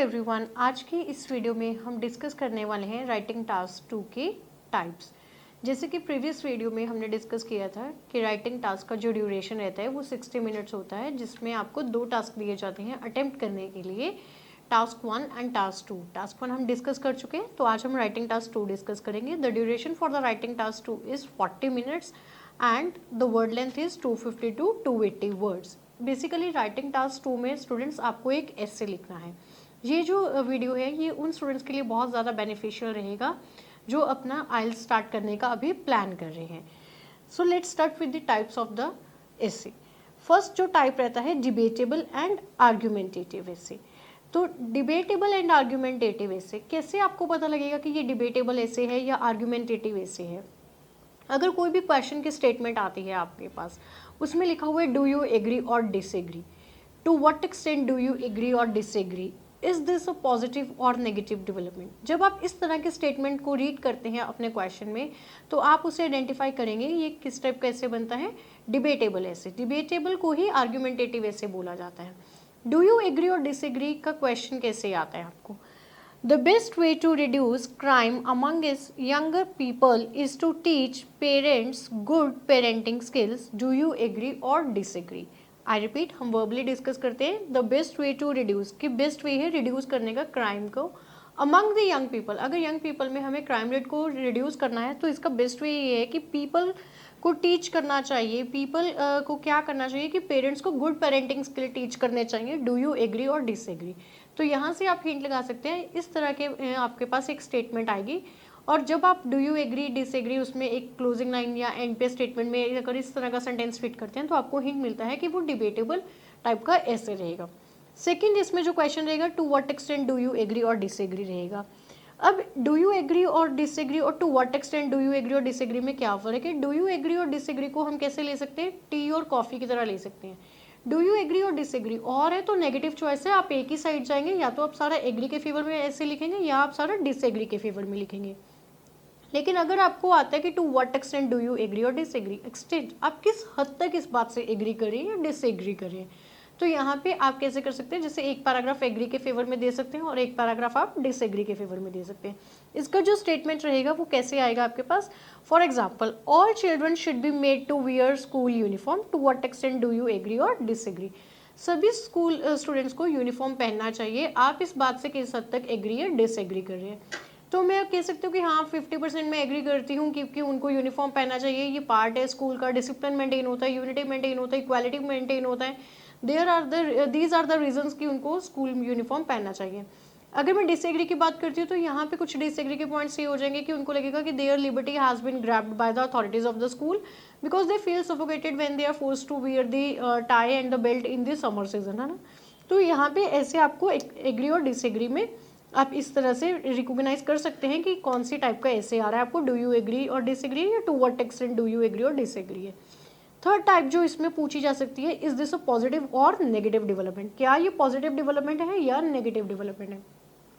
Everyone, आज की इस वीडियो में हम डिस्कस करने वाले हैं राइटिंग टास्क 2 के टाइप्स। जैसे कि प्रीवियस वीडियो में हमने डिस्कस किया था कि राइटिंग टास्क का जो ड्यूरेशन रहता है वो 60 मिनट्स होता है, जिसमें आपको 2 टास्क दिए जाते हैं अटेम्प्ट करने के लिए, टास्क 1 एंड टास्क 2। टास्क 1 हम डिस्कस कर चुके हैं, तो आज हम राइटिंग टास्क 2 डिस्कस करेंगे। The duration for the writing task 2 is 40 minutes and the word length is 250 to 280 words. Basically writing task 2 में स्टूडेंट्स आपको एक एसे लिखना है। ये जो वीडियो है ये उन स्टूडेंट्स के लिए बहुत ज़्यादा बेनिफिशियल रहेगा जो अपना आइल्स स्टार्ट करने का अभी प्लान कर रहे हैं। So let's start with the types of the essay. First जो टाइप रहता है डिबेटेबल एंड आर्ग्यूमेंटेटिव एसे। तो डिबेटेबल एंड आर्ग्यूमेंटेटिव एसे कैसे आपको पता लगेगा कि ये डिबेटेबल एसे है या आर्ग्यूमेंटेटिव एसे है? अगर कोई भी क्वेश्चन की स्टेटमेंट आती है आपके पास, उसमें लिखा हुआ है डू यू एग्री और disagree, to what extent do you agree और disagree, is this a positive और नेगेटिव डेवलपमेंट। जब आप इस तरह के स्टेटमेंट को रीड करते हैं अपने क्वेश्चन में, तो आप उसे आइडेंटिफाई करेंगे ये किस टाइप का ऐसे बनता है, डिबेटेबल ऐसे। डिबेटेबल को ही आर्ग्यूमेंटेटिव ऐसे बोला जाता है। डू यू एग्री और डिसएग्री का क्वेश्चन कैसे आता है आपको? The best way to reduce crime among younger people is to teach parents good parenting skills. Do you agree or disagree? I repeat, हम verbally discuss करते हैं the best way to reduce, कि best way है reduce करने का crime को among the young people। अगर young people में हमें crime rate को reduce करना है तो इसका best way ये है कि people को टीच करना चाहिए, पीपल को क्या करना चाहिए कि पेरेंट्स को गुड पेरेंटिंग स्किल टीच करने चाहिए। डू यू एग्री और डिसएग्री। तो यहाँ से आप हिंट लगा सकते हैं, इस तरह के आपके पास एक स्टेटमेंट आएगी और जब आप डू यू एग्री डिसएग्री उसमें एक क्लोजिंग लाइन या एंड पे स्टेटमेंट में अगर इस तरह का सेंटेंस फिट करते हैं तो आपको हिंट मिलता है कि वो डिबेटेबल टाइप का ऐसे रहेगा। सेकेंड इसमें जो क्वेश्चन रहेगा to what extent do you agree और डिसएग्री रहेगा। अब डू यू एग्री और डिसएग्री और to what extent do you agree और डिसएग्री में क्या फर्क है? डू यू एग्री और डिसएग्री को हम कैसे ले सकते हैं? टी और कॉफी की तरह ले सकते हैं। डू यू एग्री और डिसएग्री और है तो नेगेटिव चॉइस है, आप एक ही साइड जाएंगे, या तो आप सारा एग्री के फेवर में ऐसे लिखेंगे या आप सारा डिसएग्री के फेवर में लिखेंगे। लेकिन अगर आपको आता है कि to what extent do you agree और डिसएग्री, एक्सटेंट आप किस हद तक इस बात से एग्री करें या डिसएग्री करें, तो यहाँ पे आप कैसे कर सकते हैं, जैसे एक पैराग्राफ एग्री के फेवर में दे सकते हैं और एक पैराग्राफ आप डिसएग्री के फेवर में दे सकते हैं। इसका जो स्टेटमेंट रहेगा वो कैसे आएगा आपके पास? For example, all children should be made to wear school uniform, to what extent do you agree और डिसएग्री। सभी स्कूल स्टूडेंट्स को यूनिफॉर्म पहनना चाहिए, आप इस बात से किस हद तक एग्री या डिसएग्री कर रहे हैं? तो मैं कह सकती हूँ कि हाँ 50% मैं एग्री करती हूँ क्योंकि उनको यूनिफॉर्म पहनना चाहिए, ये पार्ट है स्कूल का, डिसिप्लिन मेंटेन होता है, यूनिटी मेंटेन होता है, इक्वालिटी मेंटेन होता है, दीज आर द रीजंस कि उनको स्कूल यूनिफॉर्म पहनना चाहिए। अगर मैं डिसएग्री की बात करती हूँ तो यहाँ पे कुछ डिसएग्री के पॉइंट्स ये हो जाएंगे कि उनको लगेगा कि their liberty has been grabbed by the authorities of the school because they feel suffocated when they are forced to wear the tie and the belt in the summer season, है ना। तो यहाँ पे ऐसे आपको एग्री और disagree में आप इस तरह से रिकॉग्नाइज कर सकते हैं कि कौन सी टाइप का ऐसे आ रहा है आपको, डू यू एग्री और डिसएग्री या to what extent do you agree और डिसएग्री है। थर्ड टाइप जो इसमें पूछी जा सकती है, इज दिस अ पॉजिटिव और नेगेटिव डेवलपमेंट, क्या ये पॉजिटिव डेवलपमेंट है या नेगेटिव डेवलपमेंट है?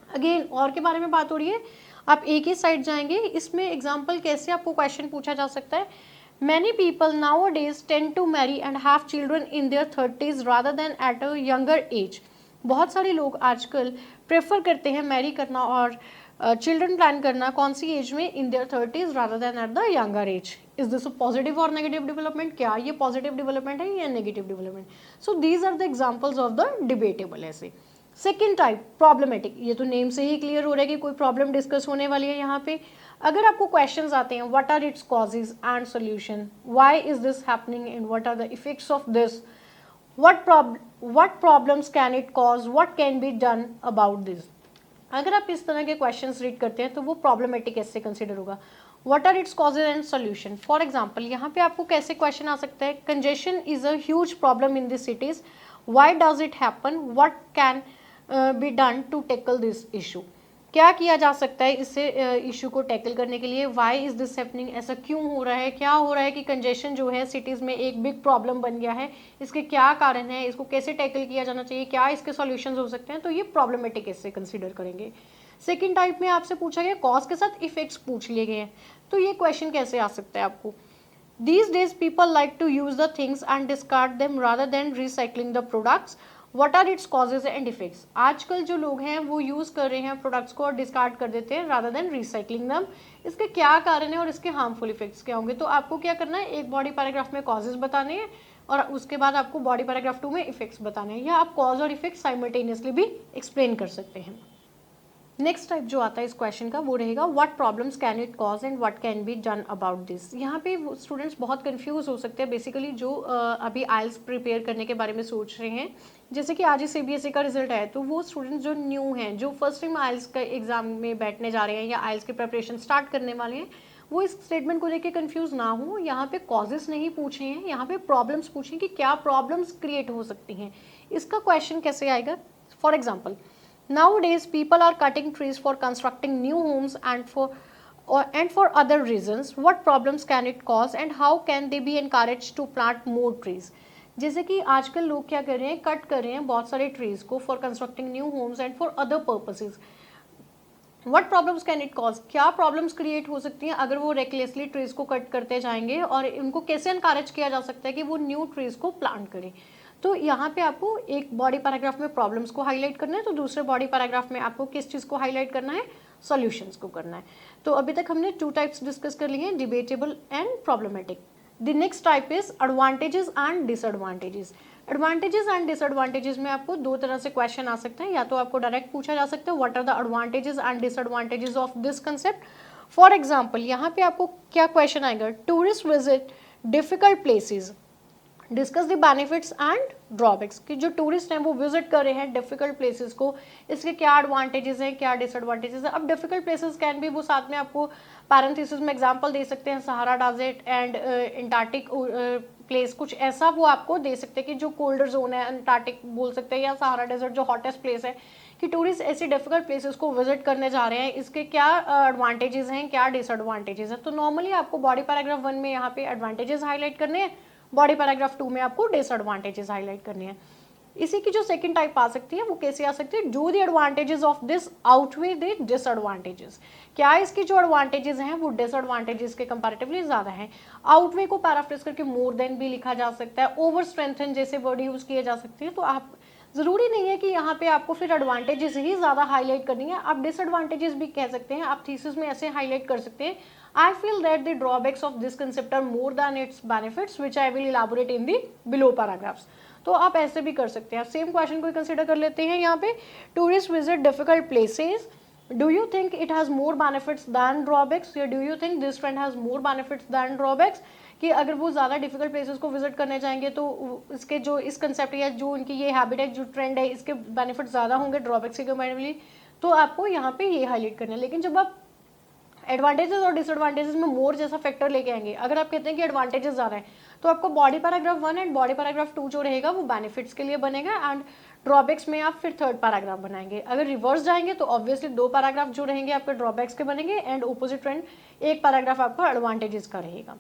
अगेन और के बारे में बात हो रही है, आप एक ही साइड जाएंगे। इसमें एग्जाम्पल कैसे आपको क्वेश्चन पूछा जा सकता है? Many people nowadays tend to marry and have children in their 30s rather than at a younger age. बहुत सारे लोग आजकल प्रेफर करते हैं मैरी करना और चिल्ड्रन प्लान करना कौन सी एज में? In their 30s rather than at the younger age. Is this a positive और नेगेटिव डेवलपमेंट? क्या ये पॉजिटिव डेवलपमेंट है या negative development? So these are the examples of the debatable ऐसे। सेकेंड टाइप प्रॉब्लमेटिक, ये तो name से ही clear हो रहा है कि कोई प्रॉब्लम डिस्कस होने वाली है यहाँ पे। अगर आपको क्वेश्चंस आते हैं what are its causes and solution, why is this happening and what are the effects of this, what problems can it cause, what can be done about this। अगर आप इस तरह के क्वेश्चंस रीड करते हैं तो वो प्रॉब्लमेटिक ऐसे कंसिडर होगा। What are its causes and solution, for example यहाँ पे आपको कैसे क्वेश्चन आ सकता है? Congestion is a huge problem in this cities, why does it happen, what can be done to tackle this issue, क्या किया जा सकता है इससे इशू को टैकल करने के लिए? वाई इज दिस हैपनिंग, ऐसा क्यों हो रहा है, क्या हो रहा है कि कंजेशन जो है सिटीज़ में एक बिग प्रॉब्लम बन गया है, इसके क्या कारण है, इसको कैसे टैकल किया जाना चाहिए, क्या इसके सॉल्यूशंस हो सकते हैं? तो ये प्रॉब्लमेटिक इससे कंसीडर करेंगे। सेकेंड टाइप में आपसे पूछा गया कॉज के साथ इफेक्ट्स पूछ लिए गए हैं, तो ये क्वेश्चन कैसे आ सकता है आपको? These days people like to use the things and discard them rather than recycling the products. What are its causes and effects. आजकल जो लोग हैं वो यूज़ कर रहे हैं प्रोडक्ट्स को और डिस्कार्ड कर देते हैं रादर देन रिसाइकलिंग दम। इसके क्या कारण है और इसके हार्मफुल इफेक्ट्स क्या होंगे। तो आपको क्या करना है, एक बॉडी पैराग्राफ में कॉजेज बताने हैं और उसके बाद आपको बॉडी पैराग्राफ 2 में इफेक्ट्स बताने हैं, या आप कॉज और इफेक्ट साइमल्टेनियसली भी एक्सप्लेन कर सकते हैं। नेक्स्ट टाइप जो आता है इस क्वेश्चन का वो रहेगा what problems can it cause and what can be done about this. यहाँ पे स्टूडेंट्स बहुत कंफ्यूज हो सकते हैं बेसिकली जो अभी आइल्स प्रिपेयर करने के बारे में सोच रहे हैं। जैसे कि आज ही सीबीएसई का रिजल्ट है, तो वो स्टूडेंट्स जो न्यू हैं, जो फर्स्ट टाइम आइल्स का एग्जाम में बैठने जा रहे हैं या आइल्स की प्रिपरेशन स्टार्ट करने वाले हैं, वो इस स्टेटमेंट को लेकर कंफ्यूज ना हो। यहाँ पे कॉजेस नहीं पूछे हैं, यहाँ पे प्रॉब्लम्स पूछे कि क्या प्रॉब्लम्स क्रिएट हो सकती हैं। इसका क्वेश्चन कैसे आएगा, for example nowadays people are cutting trees for constructing new homes and for other reasons. What problems can it cause and how can they be encouraged to plant more trees? जैसे कि आजकल लोग क्या कर रहे हैं, कट कर रहे हैं बहुत सारे ट्रीज को for constructing new homes and for other purposes. What problems can it cause, क्या प्रॉब्लम्स क्रिएट हो सकती हैं अगर वो रेकलेसली ट्रीज को कट करते जाएंगे, और उनको कैसे एनकरेज किया जा सकता है कि वो न्यू ट्रीज को प्लांट करें। तो यहाँ पे आपको एक बॉडी पैराग्राफ में प्रॉब्लम्स को हाईलाइट करना है, तो दूसरे बॉडी पैराग्राफ में आपको किस चीज़ को हाईलाइट करना है, सॉल्यूशंस को करना है। तो अभी तक हमने 2 टाइप्स डिस्कस कर लिए हैं, debatable and problematic. The next type is advantages and disadvantages. Advantages and disadvantages में आपको 2 तरह से क्वेश्चन आ सकते हैं, या तो आपको डायरेक्ट पूछा जा सकता है what are the advantages and disadvantages of this concept. For example यहाँ पे आपको क्या क्वेश्चन आएगा, tourist visit difficult places, discuss the benefits and drawbacks, कि जो टूरिस्ट हैं वो विजिट कर रहे हैं डिफिकल्ट प्लेसेस को, इसके क्या एडवांटेजेस हैं क्या डिसएडवांटेजेस हैं। अब डिफिकल्ट प्लेसेस कैन भी, वो साथ में आपको पैरेंथेसिस में एग्जांपल दे सकते हैं, Sahara desert and Antarctic place, कुछ ऐसा वो आपको दे सकते हैं कि जो कोल्डर जोन है, अंटार्कटिक बोल सकते हैं, या सहारा डेजर्ट जो हॉटेस्ट प्लेस है, कि टूरिस्ट ऐसी डिफिकल्ट प्लेसेस को विजिट करने जा रहे हैं, इसके क्या एडवांटेजेस हैं क्या डिसएडवांटेजेस हैं। तो नॉर्मली आपको बॉडी पैराग्राफ 1 में यहाँ पे एडवांटेजेस हाईलाइट करने हैं, बॉडी पैराग्राफ 2 में आपको डिसएडवांटेजेस हाईलाइट करने हैं। इसी की जो सेकंड टाइप आ सकती है वो कैसे आ सकती है, do the advantages of this outweigh the disadvantages, क्या इसकी जो एडवांटेजेस हैं वो डिसएडवांटेजेस के कंपैरेटिवली ज्यादा हैं। आउटवे को पैराफ्रेज करके मोर देन भी लिखा जा सकता है, ओवर स्ट्रेंथन जैसे वर्ड यूज किए जा सकते हैं। तो आप जरूरी नहीं है कि यहाँ पे आपको फिर एडवांटेजेस ही ज्यादा हाईलाइट करनी है, आप डिसएडवांटेजेस भी कह सकते हैं। आप थीसिस में ऐसे हाईलाइट कर सकते हैं, I feel that the drawbacks of this concept are more than its benefits, which I will elaborate in the below paragraphs. तो आप ऐसे भी कर सकते हैं। सेम क्वेश्चन को कंसिडर कर लेते हैं यहाँ पे, tourist visit difficult places, do you think it has more benefits than drawbacks, या do you think this trend has more benefits than drawbacks, कि अगर वो ज़्यादा डिफिकल्ट प्लेसेस को विजिट करने जाएंगे तो इसके जो इस कंसेप्ट या जो उनकी ये हैबिट है, जो ट्रेंड है, इसके बेनिफिट ज़्यादा होंगे ड्रॉबैक्स के कंपैरेटिवली। तो आपको यहाँ पे ये हाईलाइट करना है। लेकिन जब आप एडवांटेजेस और डिसएडवांटेजेस में मोर जैसा फैक्टर लेके आएंगे, अगर आप कहते हैं कि एडवांटेजेस ज़्यादा है, तो आपको body paragraph 1 and body paragraph 2 जो रहेगा वो बेनिफिट्स के लिए बनेगा, एंड ड्रॉबैक्स में आप फिर थर्ड पैराग्राफ बनाएंगे। अगर रिवर्स जाएंगे तो ऑब्वियसली 2 पैराग्राफ जो रहेंगे आपके ड्रॉबैक्स के बनेंगे, एंड ओपोजिट ट्रेंड 1 पैराग्राफ आपका एडवांटेजेस का रहेगा।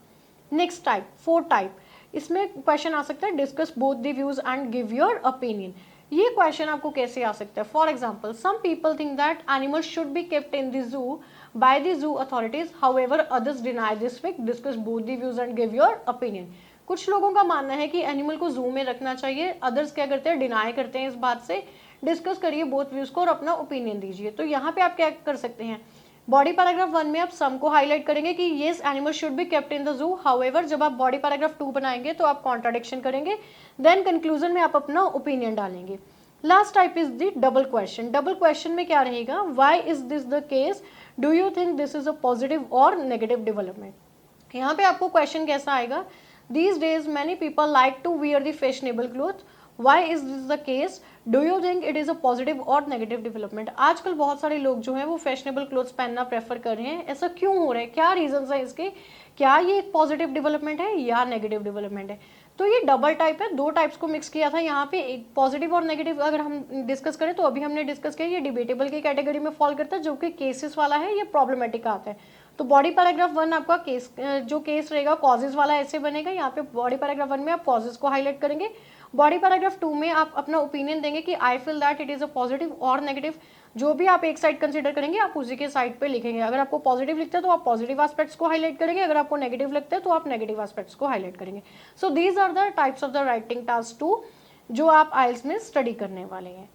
नेक्स्ट टाइप, 4th टाइप, इसमें क्वेश्चन आ सकता है discuss both the views and give your opinion. ये क्वेश्चन आपको कैसे आ सकता है, for example some people think that animals should be kept in the zoo by the zoo authorities, however others deny this fact, discuss both the views and give your opinion। कुछ लोगों का मानना है कि एनिमल को जू में रखना चाहिए, अदर्स क्या करते हैं, डिनाई करते हैं इस बात से। डिस्कस करिए बोथ व्यूज को और अपना ओपिनियन दीजिए। तो यहाँ पे आप क्या कर सकते हैं, बॉडी पैराग्राफ 1 में आप सम को हाईलाइट करेंगे कि yes animal should be kept in the जू, हाउएवर जब आप बॉडी पैराग्राफ 2 बनाएंगे तो आप कॉन्ट्राडिक्शन करेंगे, देन कंक्लूजन में आप अपना ओपिनियन डालेंगे। Last type is the double question. Double question में क्या रहेगा, why is this the case, do you think this is a positive और नेगेटिव डेवलपमेंट। यहाँ पे आपको क्वेश्चन कैसा आएगा, these days many people like to wear the fashionable cloth, why is this the case, do you think it is a positive और negative development. आजकल बहुत सारे लोग जो हैं वो फैशनेबल क्लोथ्स पहनना प्रेफर कर रहे हैं, ऐसा क्यों हो रहा है, क्या रीजंस है इसके, क्या ये एक पॉजिटिव डेवलपमेंट है या नेगेटिव डेवलपमेंट है। तो ये डबल टाइप है, 2 टाइप्स को मिक्स किया था यहाँ पे, एक पॉजिटिव और नेगेटिव अगर हम डिस्कस करें तो अभी हमने डिस्कस किया ये डिबेटेबल की कैटेगरी में फॉल करता है, जो कि केसेस वाला है, ये प्रॉब्लमेटिक आता है। तो बॉडी पैराग्राफ 1 आपका केस जो केस रहेगा कॉजेज वाला ऐसे बनेगा, यहाँ पे बॉडी पैराग्राफ 1 में आप कॉजेज को हाईलाइट करेंगे, बॉडी पैराग्राफ 2 में आप अपना ओपिनियन देंगे कि I feel that it is a positive और नेगेटिव, जो भी आप एक साइड कंसीडर करेंगे आप उसी के साइड पे लिखेंगे। अगर आपको पॉजिटिव लिखते हैं तो आप पॉजिटिव एस्पेक्ट्स को हाईलाइट करेंगे, अगर आपको नेगेटिव लगता है तो आप नेगेटिव एस्पेक्ट्स को हाईलाइट करेंगे। So these are the types of the writing task 2। जो आप आइल्स में स्टडी करने वाले हैं।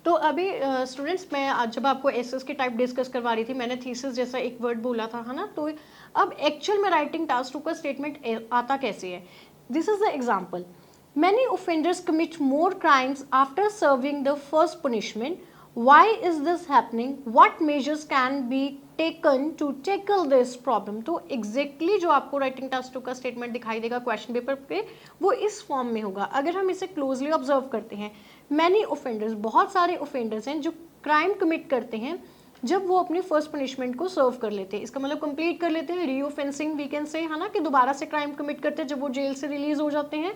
तो अभी स्टूडेंट्स मैं आज जब आपको एसेस की टाइप डिस्कस करवा रही थी, मैंने थीसिस जैसा एक वर्ड बोला था, है ना। तो अब एक्चुअल में राइटिंग टास्क 2 का स्टेटमेंट आता कैसे है। This is the example, many offenders commit more crimes after serving the first punishment, why is this happening, what measures can be taken to tackle this problem. तो exactly जो आपको writing task 2 का statement दिखाई देगा question paper पे, वो इस form में होगा। अगर हम इसे क्लोजली ऑब्जर्व करते हैं, मैनी ऑफेंडर्स, बहुत सारे ऑफेंडर्स हैं जो क्राइम कमिट करते हैं जब वो अपनी फर्स्ट पनिशमेंट को सर्व कर लेते हैं, इसका मतलब कंप्लीट कर लेते हैं, रीऑफेंसिंग वी कैन से, है ना, कि दोबारा से क्राइम कमिट करते हैं जब वो जेल से रिलीज हो जाते हैं।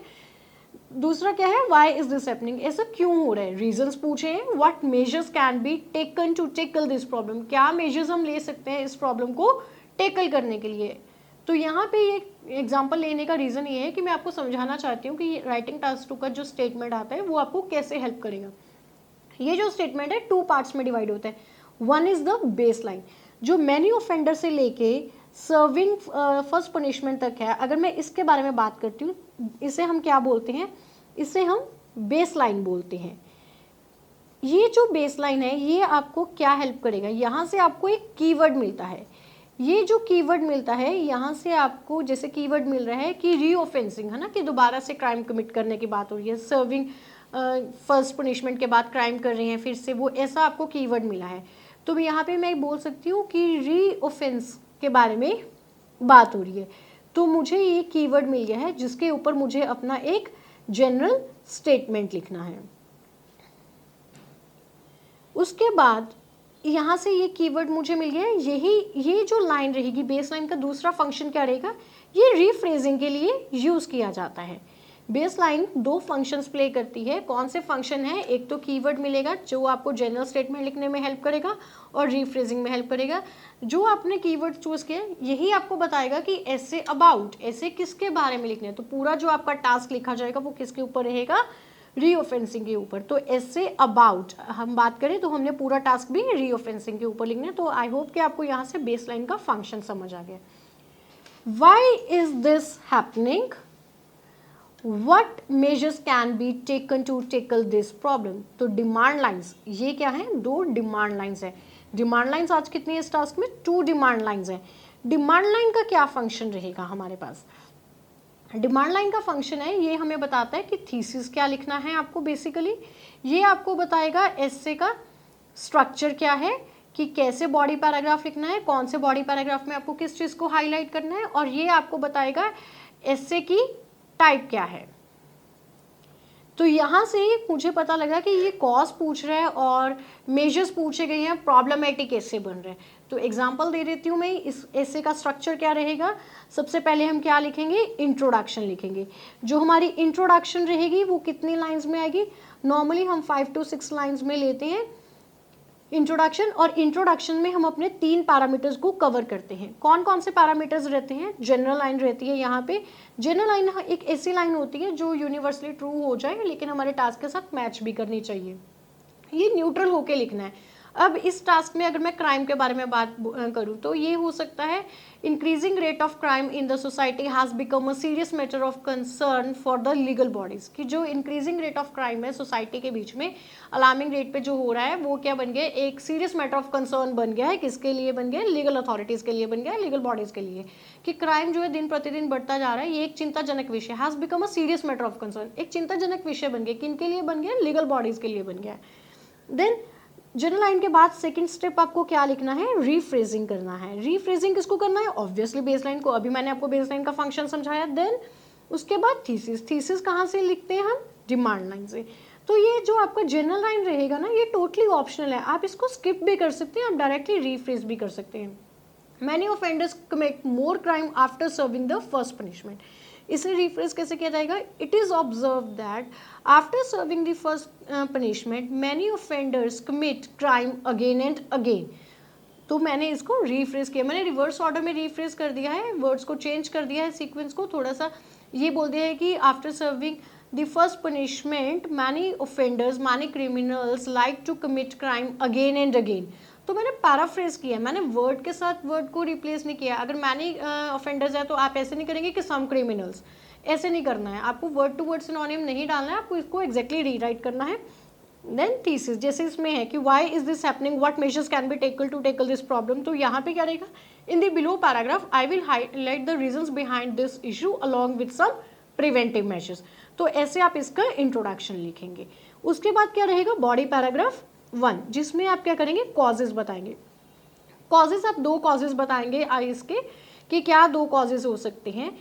दूसरा क्या है, व्हाई इज दिस हैपनिंग, ऐसा क्यों हो रहा है, रीजंस पूछे हैं, what measures can be taken to tackle this problem, क्या मेजर्स हम ले सकते हैं इस प्रॉब्लम को टेकल करने के लिए। तो यहाँ पे ये एग्जाम्पल लेने का रीज़न ये है कि मैं आपको समझाना चाहती हूँ कि राइटिंग टास्क 2 का जो स्टेटमेंट आता है वो आपको कैसे हेल्प करेगा। ये जो स्टेटमेंट है 2 पार्ट्स में डिवाइड होता है। One is the base line, जो मैनी ऑफेंडर से लेके सर्विंग फर्स्ट पनिशमेंट तक है। अगर मैं इसके बारे में बात करती हूँ, इसे हम क्या बोलते हैं, इसे हम बेस लाइन बोलते हैं। ये जो बेस लाइन है ये आपको क्या हेल्प करेगा, यहाँ से आपको एक कीवर्ड मिलता है। ये जो कीवर्ड मिलता है यहाँ से आपको, जैसे कीवर्ड मिल रहा है कि रीऑफेंसिंग, है ना, कि दोबारा से क्राइम कमिट करने की बात हो रही है, सर्विंग फर्स्ट पनिशमेंट के बाद क्राइम कर रहे हैं फिर से, वो ऐसा आपको कीवर्ड मिला है। तो यहाँ पे मैं बोल सकती हूँ कि रीऑफेंस के बारे में बात हो रही है। तो मुझे ये कीवर्ड मिल गया है जिसके ऊपर मुझे अपना एक जनरल स्टेटमेंट लिखना है। उसके बाद यहाँ से ये कीवर्ड मुझे मिल गया है, ये जो लाइन रहेगी बेस लाइन का दूसरा फंक्शन क्या रहेगा, ये रीफ्रेजिंग के लिए यूज़ किया जाता है। बेस लाइन 2 फंक्शंस प्ले करती है। कौन से फंक्शन है, एक तो कीवर्ड मिलेगा जो आपको जनरल स्टेटमेंट लिखने में हेल्प करेगा और रीफ्रेजिंग में हेल्प करेगा। जो आपने कीवर्ड चूज़ किया यही आपको बताएगा कि ऐसे अबाउट, ऐसे किसके बारे में लिखना है। तो पूरा जो आपका टास्क लिखा जाएगा वो किसके ऊपर रहेगा, रीऑफेंसिंग के ऊपर। तो ऐसे अबाउट हम बात करें तो हमने पूरा टास्क भी रीऑफेंसिंग के ऊपर लिखना है। तो आई होप कि आपको यहाँ से बेस लाइन का फंक्शन समझ आ गया। Why is this happening, What measures can be taken to tackle this problem? तो डिमांड लाइंस, ये क्या है, 2 डिमांड लाइंस है। डिमांड लाइंस आज कितनी है इस टास्क में, 2 डिमांड लाइंस है। डिमांड लाइन का क्या फंक्शन रहेगा हमारे पास, डिमांड लाइन का फंक्शन है, ये हमें बताता है कि थीसिस क्या लिखना है आपको। बेसिकली ये आपको बताएगा एसे का स्ट्रक्चर क्या है, कि कैसे बॉडी पैराग्राफ लिखना है, कौन से बॉडी पैराग्राफ में आपको किस चीज़ को हाईलाइट करना है, और ये आपको बताएगा एसे की टाइप क्या है। तो यहाँ से मुझे पता लगा कि ये कॉज पूछ रहा है और मेजर्स पूछे गए हैं, प्रॉब्लमेटिक ऐसे बन रहे हैं। तो एग्जांपल दे देती हूँ मैं, इस ऐसे का स्ट्रक्चर क्या रहेगा। सबसे पहले हम क्या लिखेंगे, इंट्रोडक्शन लिखेंगे। जो हमारी इंट्रोडक्शन रहेगी वो कितनी लाइंस में आएगी, नॉर्मली हम 5 to 6 लाइंस में लेते हैं इंट्रोडक्शन। और इंट्रोडक्शन में हम अपने 3 पैरामीटर्स को कवर करते हैं। कौन कौन से पैरामीटर्स रहते हैं, जनरल लाइन रहती है। यहाँ पे जनरल लाइन एक ऐसी लाइन होती है जो यूनिवर्सली ट्रू हो जाए लेकिन हमारे टास्क के साथ मैच भी करनी चाहिए, ये न्यूट्रल होके लिखना है। अब इस टास्क में अगर मैं क्राइम के बारे में बात करूं तो ये हो सकता है, increasing rate of crime in the society has become a serious matter of concern for the legal bodies. कि जो इंक्रीजिंग रेट ऑफ क्राइम है सोसाइटी के बीच में, अलार्मिंग रेट पे जो हो रहा है वो क्या बन गया, एक सीरियस मैटर ऑफ कंसर्न बन गया है। किसके लिए बन गया, लीगल अथॉरिटीज़ के लिए बन गया है, लीगल बॉडीज़ के लिए, कि क्राइम जो है दिन प्रतिदिन बढ़ता जा रहा है, ये एक चिंताजनक विषय, has become a serious matter of concern, एक चिंताजनक विषय बन गया। किन के लिए बन गया, लीगल बॉडीज़ के लिए बन गया। देन जनरल लाइन के बाद सेकंड स्टेप आपको क्या लिखना है, रीफ्रेजिंग करना है। रीफ्रेजिंग किसको करना है, ऑब्वियसली बेसलाइन को, अभी मैंने आपको बेसलाइन का फंक्शन समझाया। देन उसके बाद थीसिस, थीसिस कहाँ से लिखते हैं हम, डिमांड लाइन से। तो ये जो आपका जनरल लाइन रहेगा ना, ये टोटली ऑप्शनल है, आप इसको स्किप भी कर सकते हैं, आप डायरेक्टली रीफ्रेज भी कर सकते हैं। Many offenders commit more crime after serving the first punishment, इसे रिफ्रेज कैसे किया जाएगा, it is observe that after serving the first punishment many offenders commit crime again and again. तो मैंने इसको रिफ्रेज किया, मैंने रिवर्स ऑर्डर में रिफ्रेज कर दिया है, वर्ड्स को चेंज कर दिया है, सीक्वेंस को थोड़ा सा ये बोल दिया है कि after serving the first punishment many offenders, many criminals like to commit crime again and again. तो मैंने पैराफ्रेज किया, मैंने वर्ड के साथ वर्ड को रिप्लेस नहीं किया। अगर मैनी ऑफेंडर्स है तो आप ऐसे नहीं करेंगे कि सम क्रिमिनल्स, ऐसे नहीं करना है, आपको वर्ड टू वर्ड सिनोनिम नहीं डालना है, आपको इसको एग्जैक्टली रीराइट करना है। देन थीसिस, जैसे इसमें है कि why is this happening, what measures can be taken to tackle this problem, तो यहाँ पे क्या रहेगा, in the below paragraph I will highlight the reasons behind this issue along with some preventive measures. तो ऐसे आप इसका इंट्रोडक्शन लिखेंगे। उसके बाद क्या रहेगा, बॉडी पैराग्राफ 1, जिसमें आप क्या करेंगे, कॉजेज बताएंगे। कॉजेज आप 2 कॉजेज बताएंगे आइज के, कि क्या 2 कॉजेज हो सकते हैं।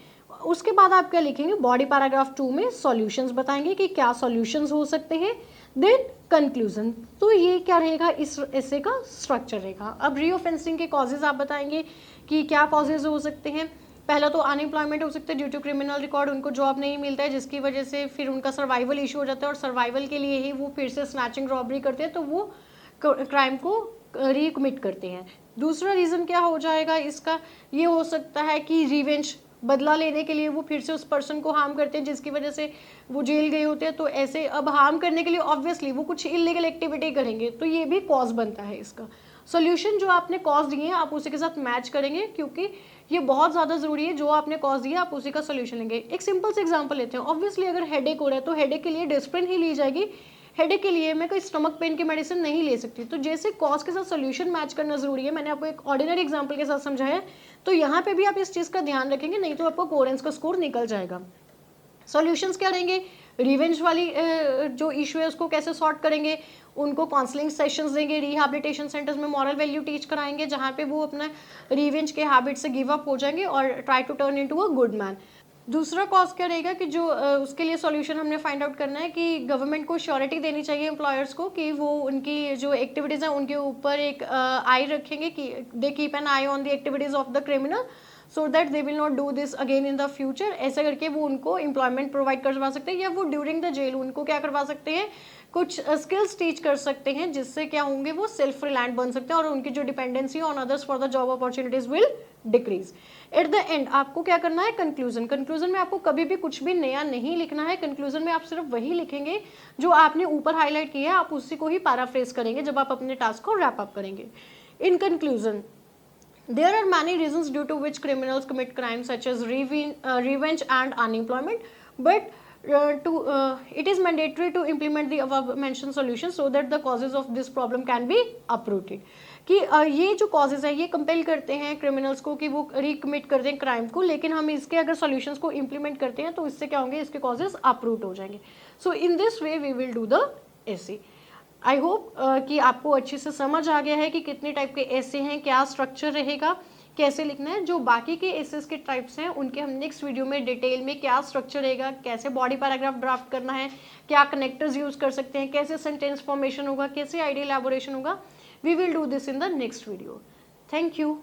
उसके बाद आप क्या लिखेंगे, बॉडी पैराग्राफ 2 में सॉल्यूशंस बताएंगे कि क्या सॉल्यूशंस हो सकते हैं। देन कंक्लूजन, तो ये क्या रहेगा, इस ऐसे का स्ट्रक्चर रहेगा। अब रीऑफेंसिंग के कॉजेज आप बताएंगे कि क्या कॉजेज हो सकते हैं। पहला तो अनएम्प्लॉयमेंट हो सकता है ड्यू टू क्रिमिनल रिकॉर्ड, उनको जॉब नहीं मिलता है जिसकी वजह से फिर उनका सर्वाइवल इशू हो जाता है और सर्वाइवल के लिए ही वो फिर से स्नैचिंग रॉबरी करते हैं, तो वो क्राइम को रिकमिट करते हैं। दूसरा रीज़न क्या हो जाएगा इसका, ये हो सकता है कि रिवेंज, बदला लेने के लिए वो फिर से उस पर्सन को हार्म करते हैं जिसकी वजह से वो जेल गए होते हैं। तो ऐसे अब हार्म करने के लिए ऑब्वियसली वो कुछ इलीगल एक्टिविटी करेंगे, तो ये भी कॉज बनता है इसका। सॉल्यूशन जो आपने कॉज दिए हैं आप उसी के साथ मैच करेंगे, क्योंकि ये बहुत ज़्यादा ज़रूरी है, जो आपने कॉज दिया आप उसी का सोल्यूशन लेंगे। एक सिंपल से एग्जांपल लेते हैं, ऑब्वियसली अगर हेडेक हो रहा है तो हेडेक के लिए डिस्प्रिन ही ली जाएगी, हेडेक के लिए मैं कोई स्टमक पेन की मेडिसिन नहीं ले सकती। तो जैसे कॉज के साथ सोल्यूशन मैच करना जरूरी है, मैंने आपको एक ऑर्डिनरी एग्जांपल के साथ समझाया, तो यहाँ पे भी आप इस चीज़ का ध्यान रखेंगे, नहीं तो आपको कोरेंस का स्कोर निकल जाएगा। सॉल्यूशंस क्या रहेंगे, रिवेंज वाली जो इशू है उसको कैसे सॉर्ट करेंगे, उनको काउंसलिंग सेशंस देंगे, रिहैबिलिटेशन सेंटर्स में मॉरल वैल्यू टीच कराएंगे जहाँ पे वो अपना रिवेंज के हैबिट से गिव अप हो जाएंगे और try to turn into a good man. दूसरा कॉज क्या रहेगा कि जो उसके लिए सॉल्यूशन हमने फाइंड आउट करना है कि गवर्नमेंट को श्योरिटी देनी चाहिए एम्प्लॉयर्स को कि वो उनकी जो एक्टिविटीज़ हैं उनके ऊपर एक आई रखेंगे कि they keep an I on the activities of the criminal so that they will not do this again in the future. ऐसा करके वो उनको एम्प्लॉयमेंट प्रोवाइड करवा सकते हैं, या वो ड्यूरिंग द जेल उनको क्या करवा सकते हैं, कुछ स्किल्स टीच कर सकते हैं जिससे क्या होंगे, वो सेल्फ रिलायंट बन सकते हैं और उनकी जो dependency on others for the job opportunities will decrease. At the end आपको क्या करना है, कंक्लूजन। कंक्लूजन में आपको कभी भी कुछ भी नया नहीं लिखना है, कंक्लूजन में आप सिर्फ वही लिखेंगे जो आपने ऊपर हाईलाइट किया है, आप उसी को ही पैराफ्रेज करेंगे जब आप अपने टास्क को रैप अप करेंगे। In conclusion, there are many reasons due to which criminals commit crimes such as revenge and unemployment, but it is mandatory to implement the above mentioned solutions so that the causes of this problem can be uprooted। कि ये जो causes है ये compel करते हैं criminals को कि वो रिकमिट कर दें क्राइम को, लेकिन हम इसके अगर solutions को implement करते हैं तो इससे क्या होंगे, इसके causes uproot हो जाएंगे। So in this way we will do the essay। I hope कि आपको अच्छे से समझ आ गया है कि कितने टाइप के ऐसे हैं, क्या स्ट्रक्चर रहेगा, कैसे लिखना है। जो बाकी के एसेस के टाइप्स हैं उनके हम नेक्स्ट वीडियो में डिटेल में क्या स्ट्रक्चर रहेगा, कैसे बॉडी पैराग्राफ ड्राफ्ट करना है, क्या कनेक्टर्स यूज कर सकते हैं, कैसे सेंटेंस फॉर्मेशन होगा, कैसे आइडिया एलैबोरेशन होगा, we will do this in the next video. Thank you.